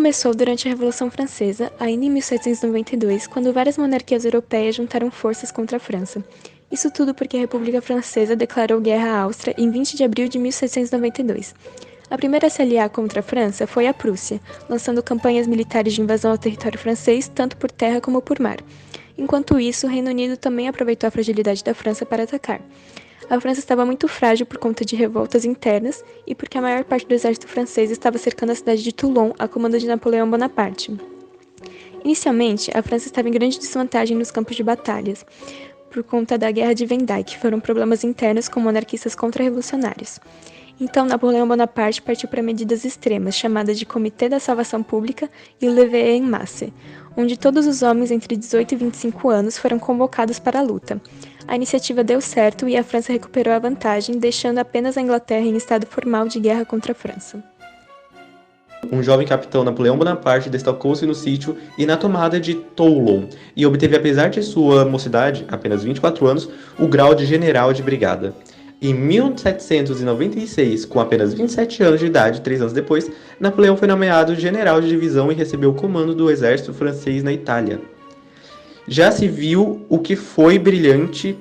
começou durante a Revolução Francesa, ainda em 1792, quando várias monarquias europeias juntaram forças contra a França. Isso tudo porque a República Francesa declarou guerra à Áustria em 20 de abril de 1792. A primeira a se aliar contra a França foi a Prússia, lançando campanhas militares de invasão ao território francês, tanto por terra como por mar. Enquanto isso, o Reino Unido também aproveitou a fragilidade da França para atacar. A França estava muito frágil por conta de revoltas internas e porque a maior parte do exército francês estava cercando a cidade de Toulon a comando de Napoleão Bonaparte. Inicialmente, a França estava em grande desvantagem nos campos de batalhas, por conta da Guerra de Vendée, que foram problemas internos com monarquistas contra-revolucionários. Então, Napoleão Bonaparte partiu para medidas extremas, chamadas de Comitê da Salvação Pública e o Levée en Masse, onde todos os homens entre 18 e 25 anos foram convocados para a luta. A iniciativa deu certo e a França recuperou a vantagem, deixando apenas a Inglaterra em estado formal de guerra contra a França. Um jovem capitão Napoleão Bonaparte destacou-se no sítio e na tomada de Toulon, e obteve, apesar de sua mocidade, apenas 24 anos, o grau de general de brigada. Em 1796, com apenas 27 anos de idade, 3 anos depois, Napoleão foi nomeado general de divisão e recebeu o comando do exército francês na Itália. Já se viu o que foi brilhante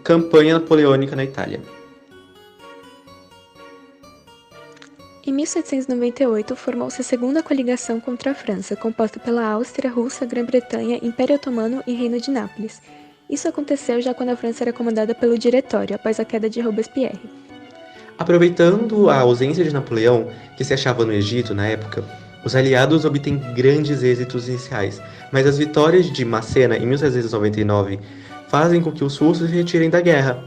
campanha napoleônica na Itália. Em 1798, formou-se a Segunda Coligação contra a França, composta pela Áustria, Rússia, Grã-Bretanha, Império Otomano e Reino de Nápoles. Isso aconteceu já quando a França era comandada pelo Diretório, após a queda de Robespierre. Aproveitando a ausência de Napoleão, que se achava no Egito na época, os aliados obtêm grandes êxitos iniciais, mas as vitórias de Massena em 1799 fazem com que os russos se retirem da guerra.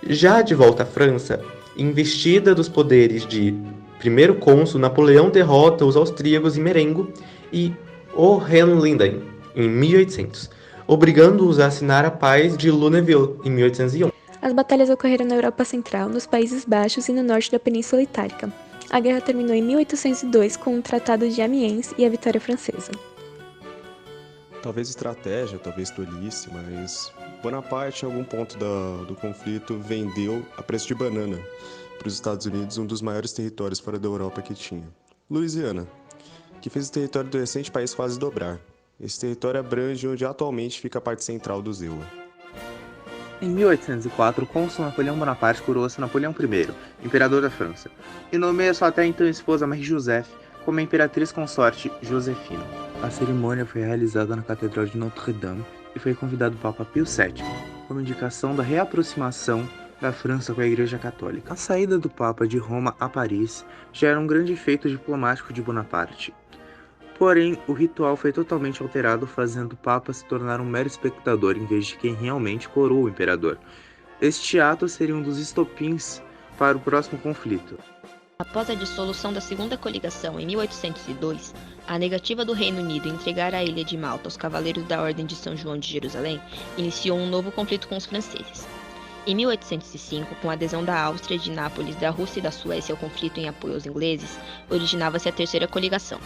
Já de volta à França, investida dos poderes de primeiro cônsul, Napoleão derrota os austríacos em Marengo e Hohenlinden em 1800, obrigando-os a assinar a Paz de Lunéville em 1801. As batalhas ocorreram na Europa Central, nos Países Baixos e no norte da Península Itálica. A guerra terminou em 1802 com o Tratado de Amiens e a vitória francesa. Talvez estratégia, talvez tolice, mas Bonaparte, em algum ponto do conflito, vendeu a preço de banana para os Estados Unidos, um dos maiores territórios fora da Europa que tinha. Louisiana, que fez o território do recente país quase dobrar. Esse território abrange onde atualmente fica a parte central do Zewa. Em 1804, o cônsul Napoleão Bonaparte coroou-se Napoleão I, imperador da França, e nomeia sua até então esposa Marie-Joseph como a imperatriz consorte Josefina. A cerimônia foi realizada na Catedral de Notre-Dame e foi convidado o Papa Pio VII, como indicação da reaproximação da França com a Igreja Católica. A saída do Papa de Roma a Paris já era um grande feito diplomático de Bonaparte. Porém, o ritual foi totalmente alterado, fazendo o Papa se tornar um mero espectador em vez de quem realmente coroou o imperador. Este ato seria um dos estopins para o próximo conflito. Após a dissolução da Segunda Coligação em 1802, a negativa do Reino Unido em entregar a ilha de Malta aos Cavaleiros da Ordem de São João de Jerusalém iniciou um novo conflito com os franceses. Em 1805, com a adesão da Áustria, de Nápoles, da Rússia e da Suécia ao conflito em apoio aos ingleses, originava-se a Terceira Coligação.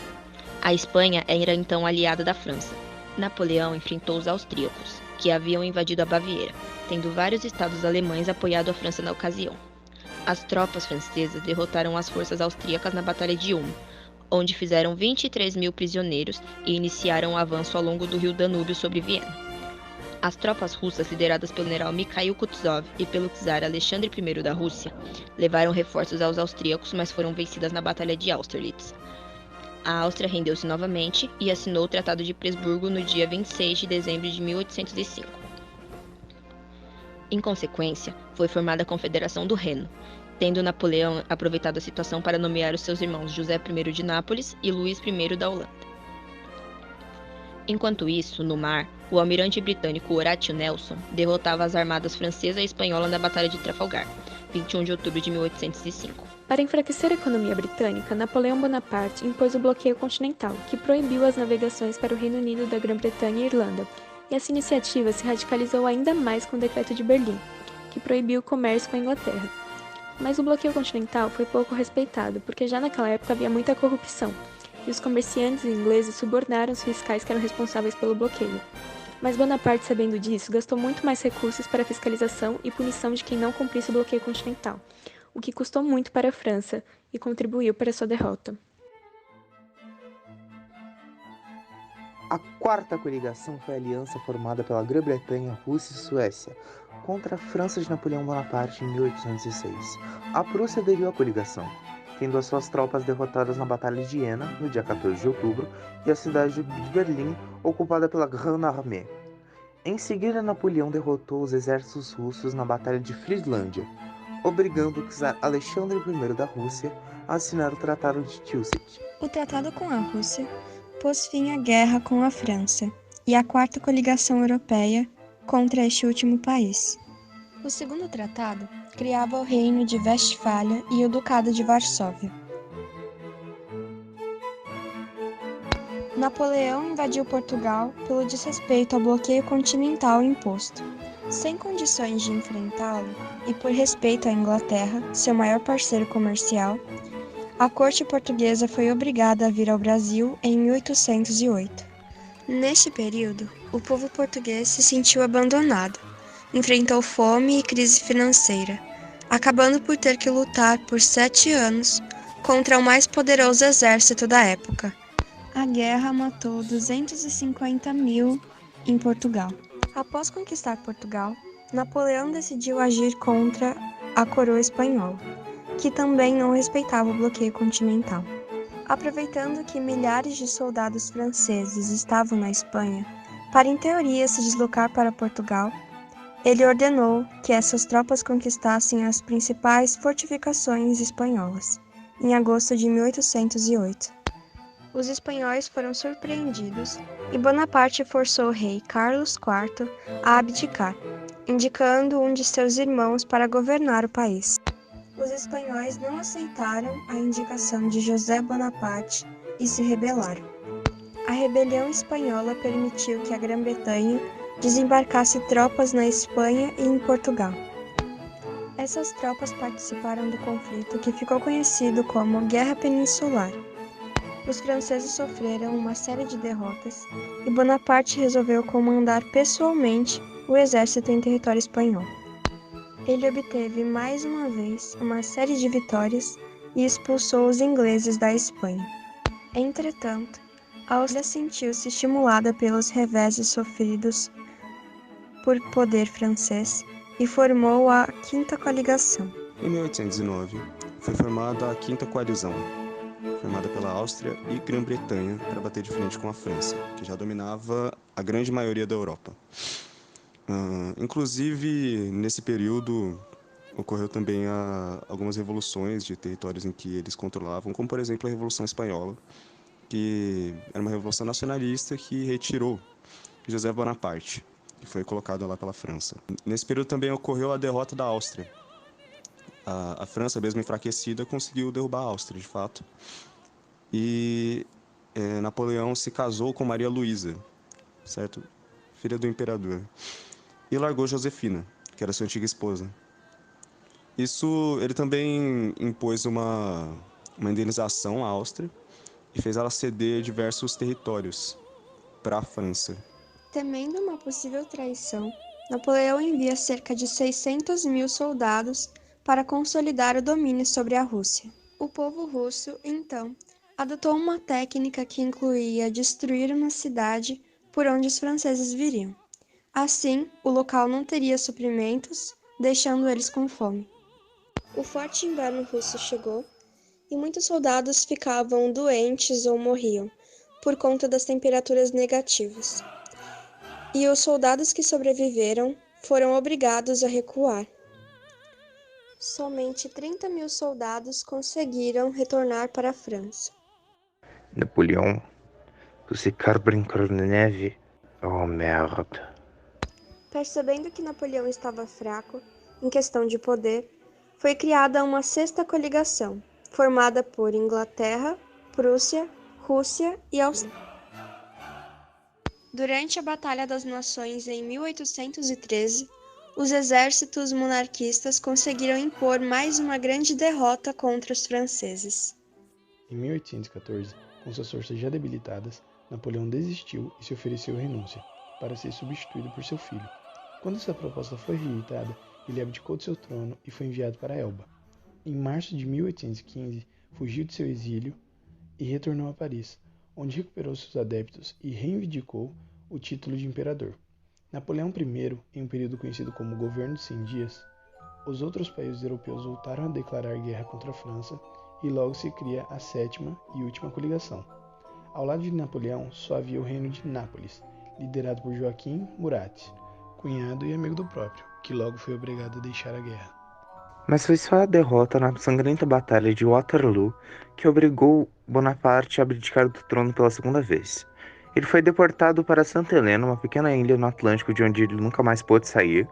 A Espanha era então aliada da França. Napoleão enfrentou os austríacos, que haviam invadido a Baviera, tendo vários estados alemães apoiado a França na ocasião. As tropas francesas derrotaram as forças austríacas na Batalha de Ulm, onde fizeram 23 mil prisioneiros e iniciaram o avanço ao longo do rio Danúbio sobre Viena. As tropas russas, lideradas pelo general Mikhail Kutuzov e pelo czar Alexandre I da Rússia, levaram reforços aos austríacos, mas foram vencidas na Batalha de Austerlitz. A Áustria rendeu-se novamente e assinou o Tratado de Presburgo no dia 26 de dezembro de 1805. Em consequência, foi formada a Confederação do Reno, tendo Napoleão aproveitado a situação para nomear os seus irmãos José I de Nápoles e Luís I da Holanda. Enquanto isso, no mar, o almirante britânico Horatio Nelson derrotava as armadas francesa e espanhola na Batalha de Trafalgar, 21 de outubro de 1805. Para enfraquecer a economia britânica, Napoleão Bonaparte impôs o bloqueio continental, que proibiu as navegações para o Reino Unido da Grã-Bretanha e Irlanda, e essa iniciativa se radicalizou ainda mais com o Decreto de Berlim, que proibiu o comércio com a Inglaterra. Mas o bloqueio continental foi pouco respeitado, porque já naquela época havia muita corrupção, e os comerciantes ingleses subornaram os fiscais que eram responsáveis pelo bloqueio. Mas Bonaparte, sabendo disso, gastou muito mais recursos para a fiscalização e punição de quem não cumprisse o bloqueio continental, o que custou muito para a França e contribuiu para sua derrota. A quarta coligação foi a aliança formada pela Grã-Bretanha, Rússia e Suécia contra a França de Napoleão Bonaparte em 1806. A Prússia aderiu à coligação, tendo as suas tropas derrotadas na Batalha de Jena, no dia 14 de outubro, e a cidade de Berlim, ocupada pela Grande Armée. Em seguida, Napoleão derrotou os exércitos russos na Batalha de Frislândia, obrigando o czar Alexandre I da Rússia a assinar o Tratado de Tilsit. O tratado com a Rússia pôs fim à guerra com a França e à quarta coligação europeia contra este último país. O segundo tratado criava o Reino de Westfália e o Ducado de Varsóvia. Napoleão invadiu Portugal pelo desrespeito ao bloqueio continental imposto. Sem condições de enfrentá-lo e por respeito à Inglaterra, seu maior parceiro comercial, a corte portuguesa foi obrigada a vir ao Brasil em 1808. Neste período, o povo português se sentiu abandonado, enfrentou fome e crise financeira, acabando por ter que lutar por 7 anos contra o mais poderoso exército da época. A guerra matou 250 mil em Portugal. Após conquistar Portugal, Napoleão decidiu agir contra a coroa espanhola, que também não respeitava o bloqueio continental. Aproveitando que milhares de soldados franceses estavam na Espanha, para em teoria se deslocar para Portugal, ele ordenou que essas tropas conquistassem as principais fortificações espanholas, em agosto de 1808. Os espanhóis foram surpreendidos e Bonaparte forçou o rei Carlos IV a abdicar, indicando um de seus irmãos para governar o país. Os espanhóis não aceitaram a indicação de José Bonaparte e se rebelaram. A rebelião espanhola permitiu que a Grã-Bretanha desembarcasse tropas na Espanha e em Portugal. Essas tropas participaram do conflito que ficou conhecido como Guerra Peninsular. Os franceses sofreram uma série de derrotas e Bonaparte resolveu comandar pessoalmente o exército em território espanhol. Ele obteve mais uma vez uma série de vitórias e expulsou os ingleses da Espanha. Entretanto, a Áustria sentiu-se estimulada pelos reveses sofridos por poder francês e formou a Quinta Coligação. Em 1809, foi formada a Quinta Coalizão, formada pela Áustria e Grã-Bretanha para bater de frente com a França, que já dominava a grande maioria da Europa. Inclusive, nesse período, ocorreu também algumas revoluções de territórios em que eles controlavam, como, por exemplo, a Revolução Espanhola, que era uma revolução nacionalista que retirou José Bonaparte, que foi colocado lá pela França. Nesse período também ocorreu a derrota da Áustria. A França, mesmo enfraquecida, conseguiu derrubar a Áustria, de fato. E Napoleão se casou com Maria Luísa, certo? Filha do imperador. E largou Josefina, que era sua antiga esposa. Ele também impôs uma indenização à Áustria e fez ela ceder diversos territórios para a França. Temendo uma possível traição, Napoleão envia cerca de 600 mil soldados para consolidar o domínio sobre a Rússia. O povo russo, então, adotou uma técnica que incluía destruir uma cidade por onde os franceses viriam. Assim, o local não teria suprimentos, deixando eles com fome. O forte inverno russo chegou e muitos soldados ficavam doentes ou morriam por conta das temperaturas negativas. E os soldados que sobreviveram foram obrigados a recuar. Somente 30 mil soldados conseguiram retornar para a França. Napoleão, você quer brincar na neve? Oh, merda. Percebendo que Napoleão estava fraco em questão de poder, foi criada uma sexta coligação, formada por Inglaterra, Prússia, Rússia e Áustria. Durante a Batalha das Nações em 1813, os exércitos monarquistas conseguiram impor mais uma grande derrota contra os franceses. Em 1814, com suas forças já debilitadas, Napoleão desistiu e se ofereceu renúncia, para ser substituído por seu filho. Quando sua proposta foi rejeitada, ele abdicou de seu trono e foi enviado para Elba. Em março de 1815, fugiu de seu exílio e retornou a Paris, onde recuperou seus adeptos e reivindicou o título de imperador. Napoleão I, em um período conhecido como Governo de 100 Dias, os outros países europeus voltaram a declarar guerra contra a França e logo se cria a sétima e última coligação. Ao lado de Napoleão só havia o reino de Nápoles, liderado por Joaquim Murat, cunhado e amigo do próprio, que logo foi obrigado a deixar a guerra. Mas foi só a derrota na sangrenta Batalha de Waterloo que obrigou Bonaparte a abdicar do trono pela segunda vez. Ele foi deportado para Santa Helena, uma pequena ilha no Atlântico de onde ele nunca mais pôde sair,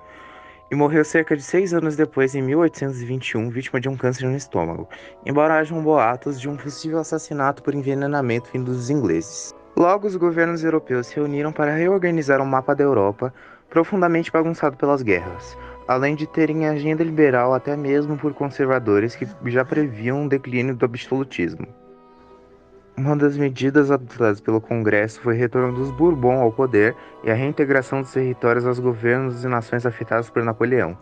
e morreu cerca de 6 anos depois, em 1821, vítima de um câncer no estômago, embora hajam boatos de um possível assassinato por envenenamento vindo dos ingleses. Logo, os governos europeus se reuniram para reorganizar o mapa da Europa, profundamente bagunçado pelas guerras, além de terem agenda liberal até mesmo por conservadores que já previam um declínio do absolutismo. Uma das medidas adotadas pelo Congresso foi o retorno dos Bourbon ao poder e a reintegração dos territórios aos governos e nações afetadas por Napoleão.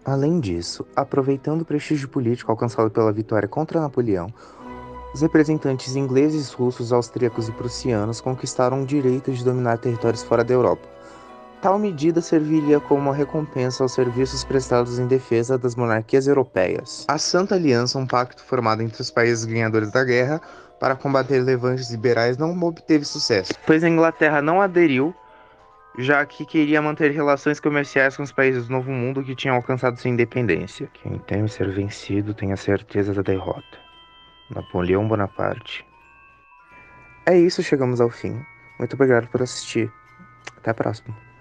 Além disso, aproveitando o prestígio político alcançado pela vitória contra Napoleão, os representantes ingleses, russos, austríacos e prussianos conquistaram o direito de dominar territórios fora da Europa. Tal medida serviria como uma recompensa aos serviços prestados em defesa das monarquias europeias. A Santa Aliança, um pacto formado entre os países ganhadores da guerra para combater levantes liberais, não obteve sucesso, pois a Inglaterra não aderiu, já que queria manter relações comerciais com os países do Novo Mundo que tinham alcançado sua independência. Quem teme ser vencido tem a certeza da derrota. Napoleão Bonaparte. É isso, chegamos ao fim. Muito obrigado por assistir. Até a próxima.